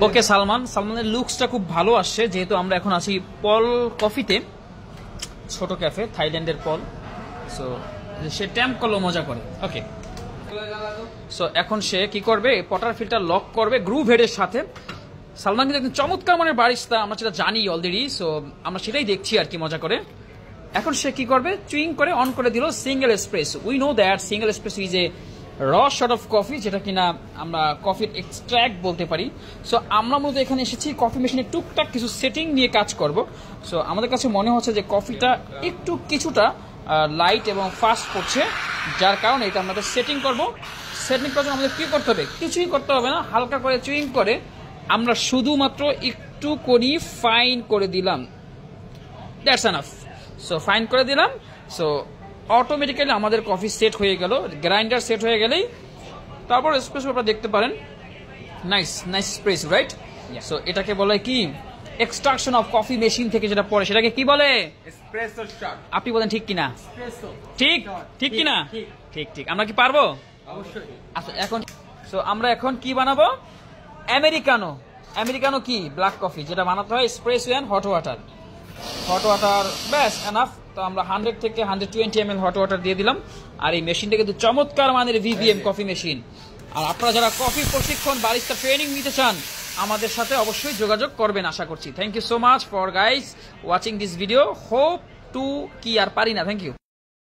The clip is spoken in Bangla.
ওকে সালমানের লুকসটা খুব ভালো আসছে, যেহেতু আমরা এখন আছি পল কফিতে, ছোট ক্যাফে, থাইল্যান্ডের পল। সো সে ট্যাম্প করলো মজা করে। ওকে, সো এখন সে কি করবে, পটার ফিল্টার লক করবে গ্রুভ হেডের সাথে। সালমান কিন্তু একদম চমৎকার মানের বারিস্তা, আমরা সেটা জানি অলরেডি, সো আমরা সেটাই দেখছি আর কি মজা করে। এখন সে কি করবে, চুইং করে অন করে দিল single espresso. We know that single espresso is a র শট অফ কফি, যেটা কিনা আমরা কফির এক্সট্র্যাক্ট বলতে পারি। সো আমরা মূলত এখানে এসেছি কফি মেশিনে টুকটাক কিছু সেটিং নিয়ে কাজ করব। সো আমাদের কাছে মনে হচ্ছে যে কফিটা একটু কিছুটা লাইট এবং ফাস্ট পড়ছে, যার কারণে এটা আমরা সেটিং করব। সেটিং করার জন্য আমাদের কী করতে হবে, কিছুই করতে হবে না, হালকা করে চুইং করে আমরা শুধুমাত্র একটু করি ফাইন করে দিলাম, দ্যাটস এনাফ। সো ফাইন করে দিলাম, সো অটোমেটিক্যালি আমাদের কফি সেট হয়ে গেল। গ্রাইন্ডার সেট হয়ে গেলেই তারপর এসপ্রেসো আপনারা দেখতে পারেন, nice nice espresso, right? So এটাকে বলে কি, এক্সট্রাকশন অফ কফি মেশিন থেকে যেটা পড়ে সেটাকে কি বলে, এসপ্রেসো শট। আপনি বলেন ঠিক কিনা? এসপ্রেসো ঠিক, ঠিক কিনা? ঠিক ঠিক, আমরা কি পারবো? অবশ্যই। আচ্ছা এখন সো আমরা এখন কি বানাবো, আমেরিকানো। আমেরিকানো কি, ব্ল্যাক কফি, যেটা বানাতে হয় espresso and hot water. Hot water ব্যাস এনাফ। তো আমরা 100 থেকে 120 ml হট ওয়াটার দিয়ে দিলাম। আর এই মেশিনটা কিন্তু চমৎকার মানের ভিভিএম কফি মেশিন। আর আপনারা যারা কফি প্রশিক্ষণ বারিস্তা ট্রেনিং নিতে চান, আমাদের সাথে অবশ্যই যোগাযোগ করবেন আশা করছি। Thank you so much for guys watching this video. Hope to কি আর পারি না, থ্যাংক ইউ।